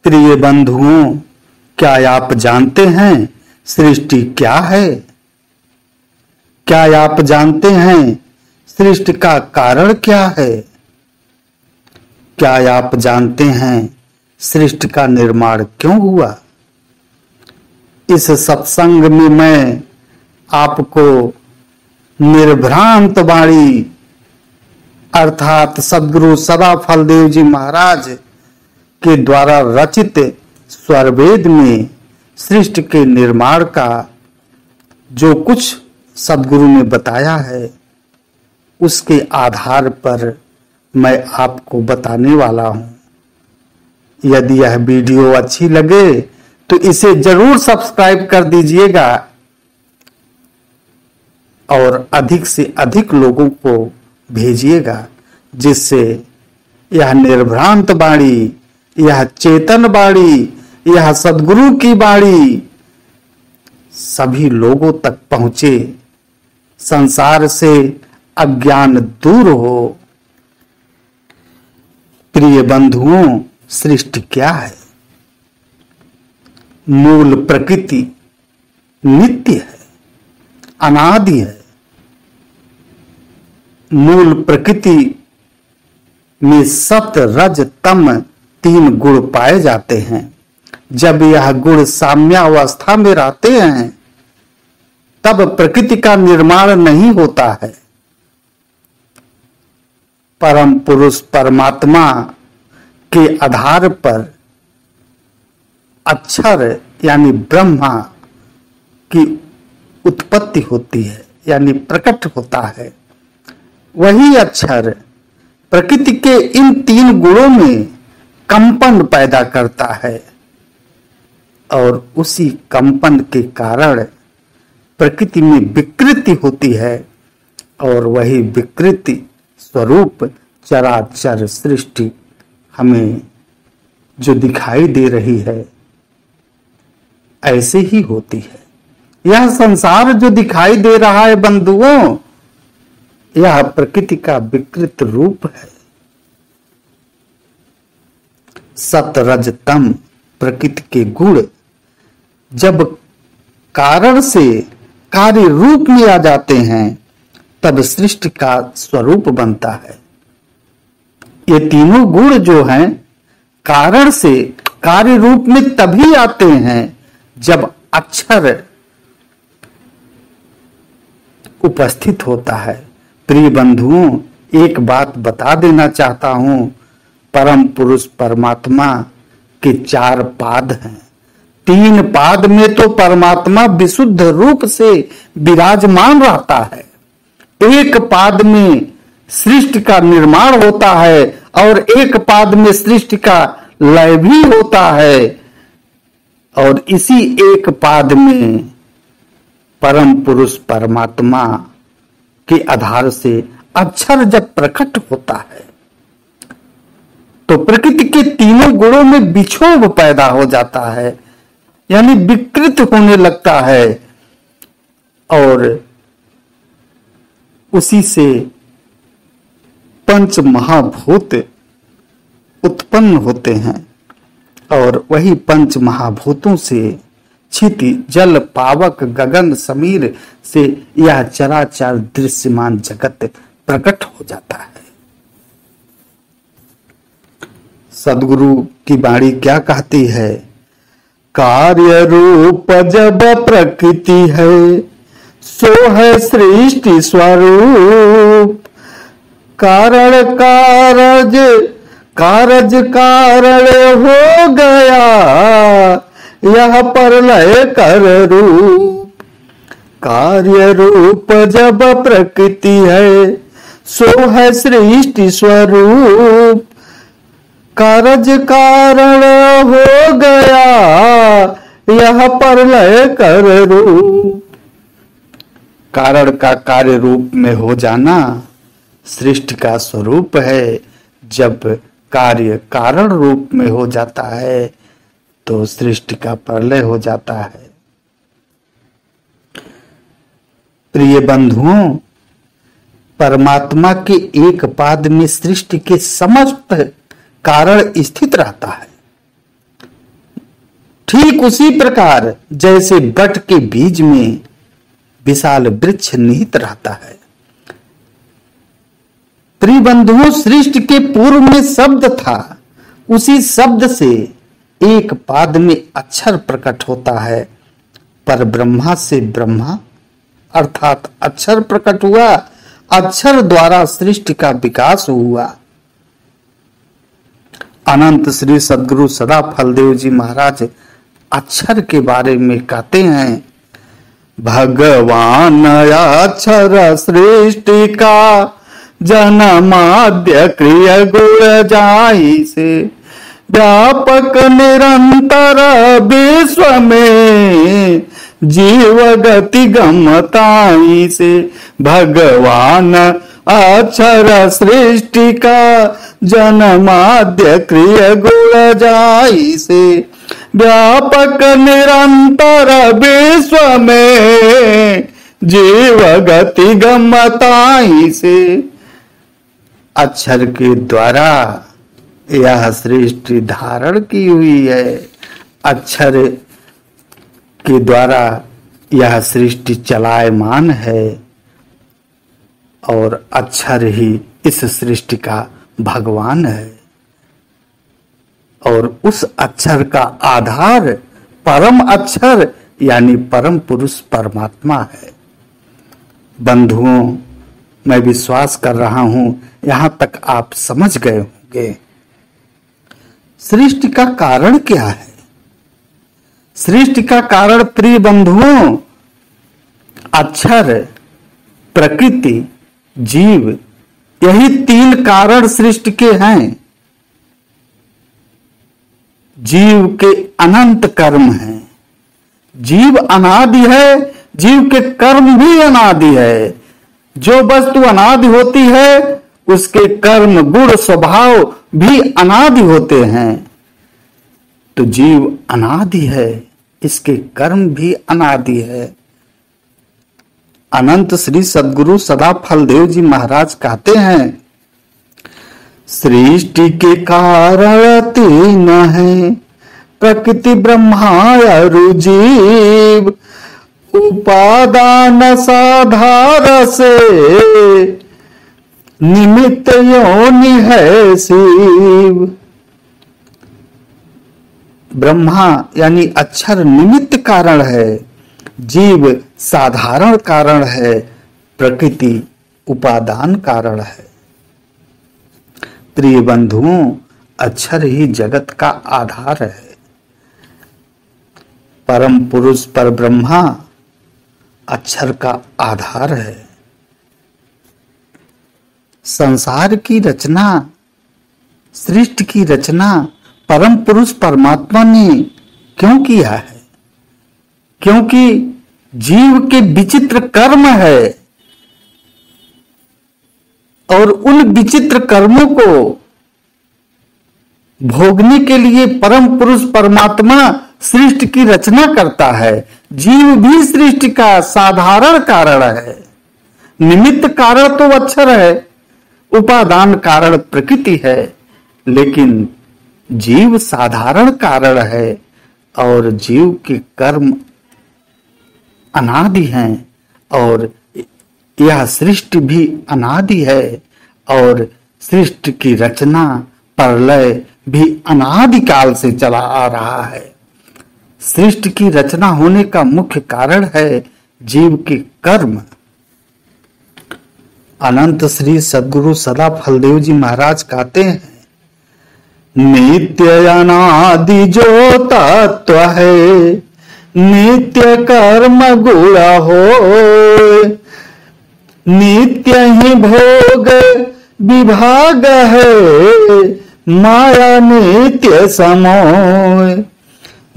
प्रिय बंधुओं, क्या आप जानते हैं सृष्टि क्या है? क्या आप जानते हैं सृष्टि का कारण क्या है? क्या आप जानते हैं सृष्टि का निर्माण क्यों हुआ? इस सत्संग में मैं आपको निर्भ्रांत वाणी अर्थात सद्गुरु सदाफलदेव जी महाराज के द्वारा रचित स्वरवेद में सृष्टि के निर्माण का जो कुछ सद्गुरु ने बताया है उसके आधार पर मैं आपको बताने वाला हूं। यदि यह वीडियो अच्छी लगे तो इसे जरूर सब्सक्राइब कर दीजिएगा और अधिक से अधिक लोगों को भेजिएगा, जिससे यह निर्भ्रांत वाणी, यह चेतन वाणी, यह सद्गुरु की वाणी सभी लोगों तक पहुंचे, संसार से अज्ञान दूर हो। प्रिय बंधुओं, सृष्टि क्या है? मूल प्रकृति नित्य है, अनादि है। मूल प्रकृति में सत रज तम 3 गुण पाए जाते हैं। जब यह गुण साम्यावस्था में रहते हैं तब प्रकृति का निर्माण नहीं होता है। परम पुरुष परमात्मा के आधार पर अक्षर यानी ब्रह्मा की उत्पत्ति होती है, यानी प्रकट होता है। वही अक्षर प्रकृति के इन 3 गुणों में कंपन पैदा करता है और उसी कंपन के कारण प्रकृति में विकृति होती है और वही विकृति स्वरूप चराचर सृष्टि हमें जो दिखाई दे रही है ऐसे ही होती है। यह संसार जो दिखाई दे रहा है बंधुओं, यह प्रकृति का विकृत रूप है। सत रज तम प्रकृति के गुण जब कारण से कार्य रूप में आ जाते हैं तब सृष्टि का स्वरूप बनता है। ये तीनों गुण जो हैं कारण से कार्य रूप में तभी आते हैं जब अक्षर उपस्थित होता है। प्रिय बंधुओं, एक बात बता देना चाहता हूं, परम पुरुष परमात्मा के 4 पाद हैं। 3 पाद में तो परमात्मा विशुद्ध रूप से विराजमान रहता है। एक पाद में सृष्टि का निर्माण होता है और एक पाद में सृष्टि का लय भी होता है और इसी एक पाद में परम पुरुष परमात्मा के आधार से अक्षर जब प्रकट होता है तो प्रकृति के तीनों गुणों में विक्षोभ पैदा हो जाता है, यानी विकृत होने लगता है और उसी से 5 महाभूत उत्पन्न होते हैं और वही 5 महाभूतों से क्षिति जल पावक गगन समीर से यह चराचर दृश्यमान जगत प्रकट हो जाता है। सद्गुरु की वाणी क्या कहती है? कार्य रूप जब प्रकृति है सो है सृष्टि स्वरूप। कारण कारज कारण हो गया यह प्रलय कर रूप। कार्य रूप जब प्रकृति है सो है सृष्टि स्वरूप। कारज कारण हो गया यह प्रलय कर रूप। कारण का कार्य रूप में हो जाना सृष्टि का स्वरूप है। जब कार्य कारण रूप में हो जाता है तो सृष्टि का प्रलय हो जाता है। प्रिय बंधुओं, परमात्मा के एक पाद में सृष्टि के समस्त कारण स्थित रहता है। ठीक उसी प्रकार जैसे बट के बीज में विशाल वृक्ष निहित रहता है। प्रिय बंधुओं, सृष्टि के पूर्व में शब्द था, उसी शब्द से एक पाद में अक्षर प्रकट होता है। पर ब्रह्मा से ब्रह्मा अर्थात अक्षर प्रकट हुआ, अक्षर द्वारा सृष्टि का विकास हुआ। अनंत श्री सद्गुरु सदा फलदेव जी महाराज अक्षर के बारे में कहते हैं, भगवान अक्षर सृष्टि का जन्माद्य क्रिय गुण जाई से, व्यापक निरंतर विश्व में जीव गति गमताई से। भगवान अक्षर सृष्टि का जन्माद्य क्रिय गुण जाई से, व्यापक निरंतर विश्व में जीव गति गमताई से। अक्षर के द्वारा यह सृष्टि धारण की हुई है, अक्षर के द्वारा यह सृष्टि चलायमान है और अक्षर ही इस सृष्टि का भगवान है और उस अक्षर का आधार परम अक्षर यानी परम पुरुष परमात्मा है। बंधुओं, मैं विश्वास कर रहा हूं यहां तक आप समझ गए होंगे। सृष्टि का कारण क्या है? सृष्टि का कारण प्रिय बंधुओं अक्षर, प्रकृति, जीव, यही तीन कारण सृष्टि के हैं। जीव के अनंत कर्म हैं, जीव अनादि है, जीव के कर्म भी अनादि है। जो वस्तु अनादि होती है उसके कर्म, गुण, स्वभाव भी अनादि होते हैं। तो जीव अनादि है, इसके कर्म भी अनादि है। अनंत श्री सद्गुरु सदा फलदेव जी महाराज कहते हैं, सृष्टि के कारण तीन है, प्रकृति ब्रह्मा और जीव, उपादान साधार से निमित्त योनि है शिव। ब्रह्मा यानी अक्षर निमित्त कारण है, जीव साधारण कारण है, प्रकृति उपादान कारण है। प्रिय बंधुओं, अक्षर ही जगत का आधार है। परम पुरुष पर ब्रह्मा अक्षर का आधार है। संसार की रचना, सृष्टि की रचना परम पुरुष परमात्मा ने क्यों किया है? क्योंकि जीव के विचित्र कर्म है और उन विचित्र कर्मों को भोगने के लिए परम पुरुष परमात्मा सृष्टि की रचना करता है। जीव भी सृष्टि का साधारण कारण है। निमित्त कारण तो अक्षर है, उपादान कारण प्रकृति है, लेकिन जीव साधारण कारण है और जीव के कर्म अनादि हैं और यह सृष्टि भी अनादि है और सृष्टि की रचना, प्रलय भी अनादि काल से चला आ रहा है। सृष्टि की रचना होने का मुख्य कारण है जीव के कर्म। अनंत श्री सद्गुरु सदा फलदेव जी महाराज कहते हैं, नित्य अनादि जो तत्व है, नित्य कर्म गुण हो, नित्य ही भोग विभाग है, माया नित्य समोय।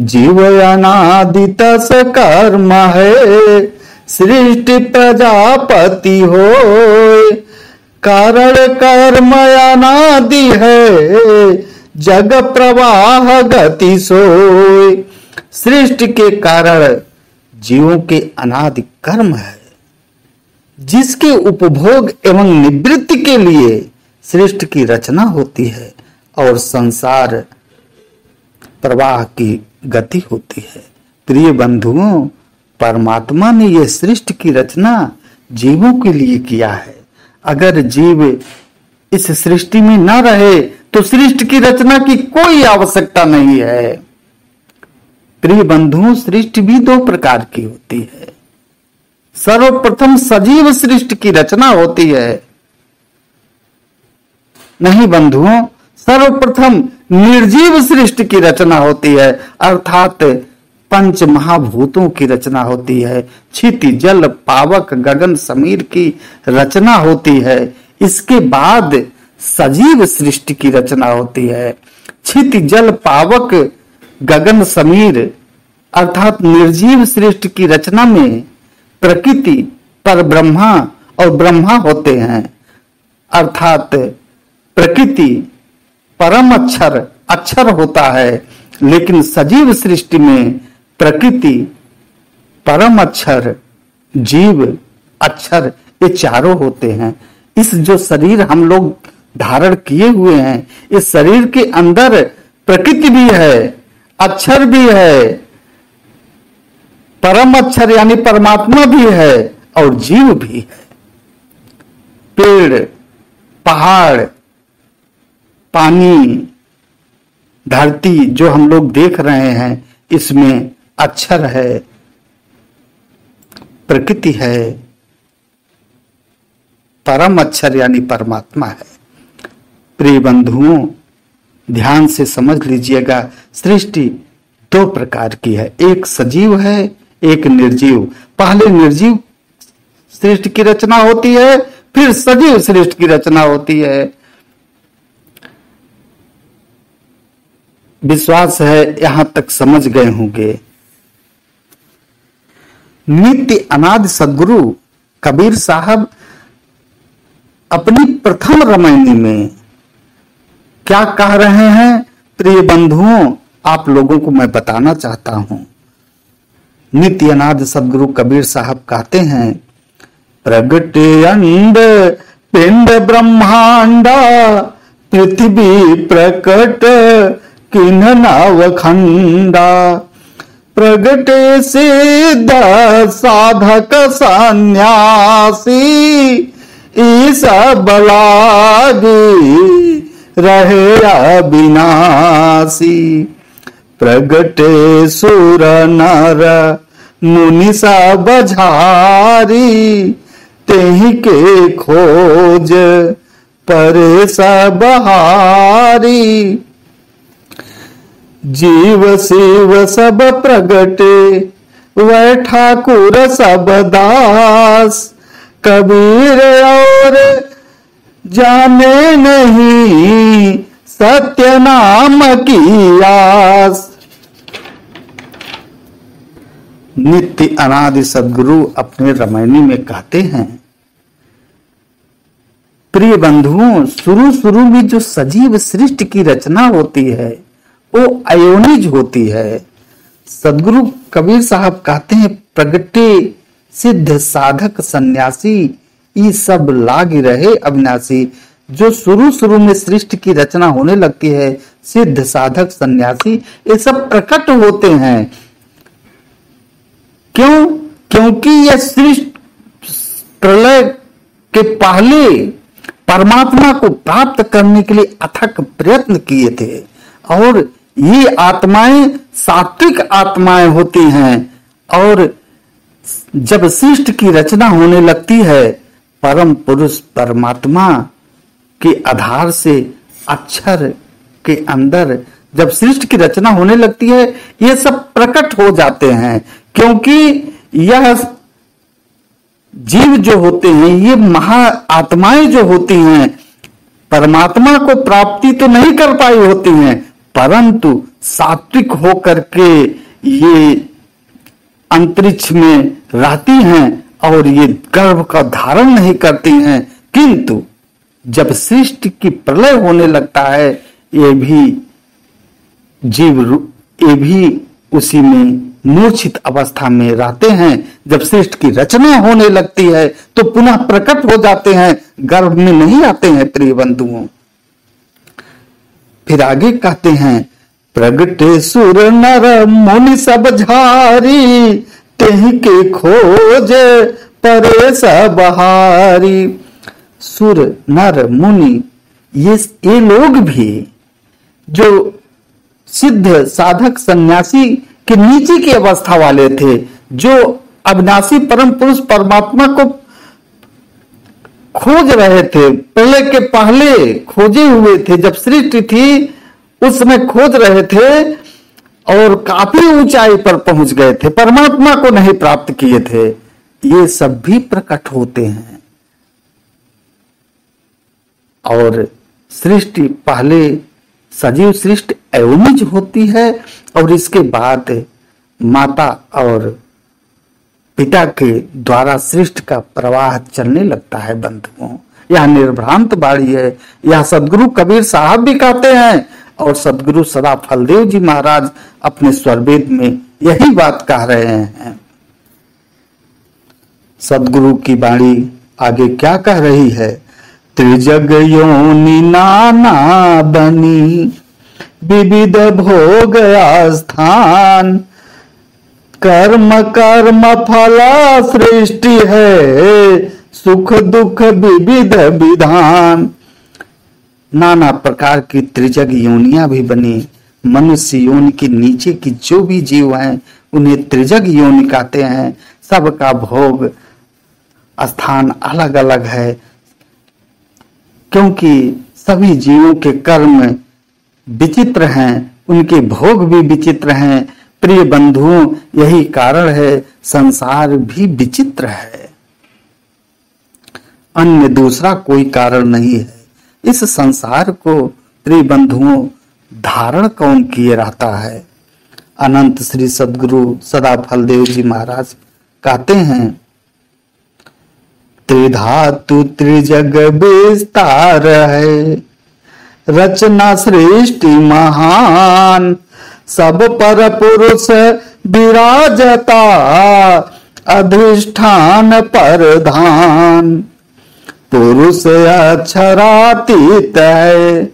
जीव अनादि तस कर्म है, सृष्टि प्रजापति हो, कारण कर्म अनादि है, जग प्रवाह गति सोय। सृष्टि के कारण जीवों के अनादि कर्म है, जिसके उपभोग एवं निवृत्ति के लिए सृष्टि की रचना होती है और संसार प्रवाह की गति होती है। प्रिय बंधुओं, परमात्मा ने यह सृष्टि की रचना जीवों के लिए किया है। अगर जीव इस सृष्टि में न रहे तो सृष्टि की रचना की कोई आवश्यकता नहीं है। प्रिय बंधुओं, सृष्टि भी दो प्रकार की होती है। सर्वप्रथम सजीव सृष्टि की रचना होती है। नहीं बंधुओं, सर्वप्रथम निर्जीव सृष्टि की रचना होती है, अर्थात पंच महाभूतों की रचना होती है। क्षिति जल पावक गगन समीर की रचना होती है। इसके बाद सजीव सृष्टि की रचना होती है। क्षिति जल पावक गगन समीर अर्थात निर्जीव सृष्टि की रचना में प्रकृति पर ब्रह्मा और ब्रह्मा होते हैं, अर्थात प्रकृति परम अक्षर अक्षर होता है। लेकिन सजीव सृष्टि में प्रकृति परम अक्षर जीव अक्षर ये चारों होते हैं। इस जो शरीर हम लोग धारण किए हुए हैं, इस शरीर के अंदर प्रकृति भी है, अक्षर भी है, परम अक्षर यानी परमात्मा भी है और जीव भी है। पेड़ पहाड़ पानी धरती जो हम लोग देख रहे हैं, इसमें अक्षर है, प्रकृति है, परम अक्षर यानी परमात्मा है। प्रिय बंधुओं, ध्यान से समझ लीजिएगा, सृष्टि दो प्रकार की है, एक सजीव है, एक निर्जीव। पहले निर्जीव सृष्टि की रचना होती है, फिर सजीव सृष्टि की रचना होती है। विश्वास है यहां तक समझ गए होंगे। नित्य अनादि सदगुरु कबीर साहब अपनी प्रथम रामायणी में क्या कह रहे हैं? प्रिय बंधुओं, आप लोगों को मैं बताना चाहता हूं। नित्य अनादि सदगुरु कबीर साहब कहते हैं, प्रगटे अंड पिंड ब्रह्मांडा पृथ्वी प्रकट किन नावखंडा, प्रगटे सिद्ध साधक सन्यासी ईस बलागी रहे अविनाशी, प्रगटे सुर नर मुनि सब झारी तेहि के खोज परे सब हारी, जीव शिव सब प्रगटे वह ठाकुर सब दास, कबीर और जाने नहीं सत्य नाम की आस। नित्य अनादि सदगुरु अपने रामायणी में कहते हैं, प्रिय बंधुओं, शुरू में जो सजीव सृष्टि की रचना होती है वो अयोनिज होती है। सदगुरु कबीर साहब कहते हैं, प्रगटे सिद्ध साधक सन्यासी ये सब लाग रहे अविनाशी। जो शुरू में सृष्टि की रचना होने लगती है, सिद्ध साधक सन्यासी ये सब प्रकट होते हैं। क्यों? क्योंकि यह सृष्टि प्रलय के पहले परमात्मा को प्राप्त करने के लिए अथक प्रयत्न किए थे, और ये आत्माएं सात्विक आत्माएं होती हैं। और जब सृष्टि की रचना होने लगती है, परम पुरुष परमात्मा के आधार से अक्षर के अंदर जब सृष्टि की रचना होने लगती है, ये सब प्रकट हो जाते हैं। क्योंकि यह जीव जो होते हैं, ये महा आत्माएं जो होती हैं, परमात्मा को प्राप्ति तो नहीं कर पाई होती हैं, परंतु सात्विक होकर के ये अंतरिक्ष में रहती हैं और ये गर्भ का धारण नहीं करती हैं। किंतु जब सृष्टि की प्रलय होने लगता है, ये भी जीव ये भी उसी में मूर्छित अवस्था में रहते हैं। जब सृष्टि की रचना होने लगती है तो पुनः प्रकट हो जाते हैं, गर्भ में नहीं आते हैं। प्रिय बंधुओं, फिर आगे कहते हैं, प्रगटे सुर नर मुनि सब झारी, तेहि के खोज परे सब हारी। सुर नर मुनि ये लोग भी जो सिद्ध साधक सन्यासी के नीचे की अवस्था वाले थे, जो अविनाशी परम पुरुष परमात्मा को खोज रहे थे, पहले खोजे हुए थे, जब सृष्टि थी उस समय खोज रहे थे और काफी ऊंचाई पर पहुंच गए थे, परमात्मा को नहीं प्राप्त किए थे, ये सब भी प्रकट होते हैं। और सृष्टि पहले सजीव सृष्टि एवनिज होती है और इसके बाद माता और पिता के द्वारा सृष्टि का प्रवाह चलने लगता है। बंधुओं, यह निर्भ्रांत बाणी है, यह सदगुरु कबीर साहब भी कहते हैं और सदगुरु सदा फलदेव जी महाराज अपने स्वरवेद में यही बात कह रहे हैं। सदगुरु की बाणी आगे क्या कह रही है? त्रिजग योनि नाना बनी, विविध भोग आस्थान, कर्म कर्म फला सृष्टि है, सुख दुख विविध विधान। नाना प्रकार की त्रिजग योनियां भी बनी। मनुष्य योनि के नीचे की जो भी जीव हैं उन्हें त्रिजग योनि कहते हैं। सबका भोग स्थान अलग अलग है, क्योंकि सभी जीवों के कर्म विचित्र हैं, उनके भोग भी विचित्र हैं। प्रिय बंधुओं, यही कारण है संसार भी विचित्र है, अन्य दूसरा कोई कारण नहीं है। इस संसार को प्रिय बंधुओं धारण कौन किए रहता है? अनंत श्री सदगुरु सदा फलदेव जी महाराज कहते हैं, त्रिधातु त्रिजग विस्तार है, रचना सृष्टि महान, सब पर पुरुष विराजता, अधिष्ठान परधान। पुरुष अक्षरातीत है,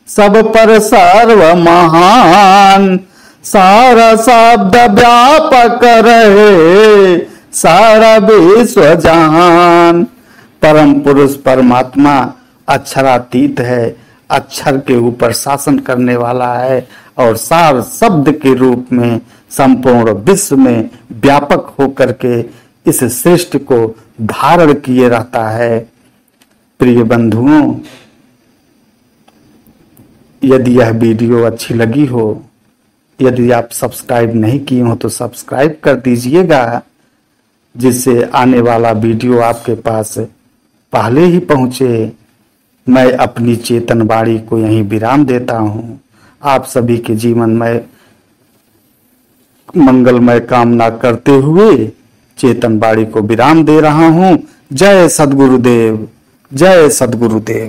सब पर सर्व महान, सारा शब्द व्यापक रहे, सारा विश्व जहान। परम पुरुष परमात्मा अक्षरातीत है, अक्षर के ऊपर शासन करने वाला है और सार शब्द के रूप में संपूर्ण विश्व में व्यापक होकर के इस सृष्टि को धारण किए रहता है। प्रिय बंधुओं, यदि यह वीडियो अच्छी लगी हो, यदि आप सब्सक्राइब नहीं किए हो तो सब्सक्राइब कर दीजिएगा, जिससे आने वाला वीडियो आपके पास पहले ही पहुंचे। मैं अपनी चेतन वाणी को यहीं विराम देता हूं। आप सभी के जीवन में मंगलमय कामना करते हुए चेतन वाणी को विराम दे रहा हूं। जय सद्गुरुदेव, जय सद्गुरुदेव।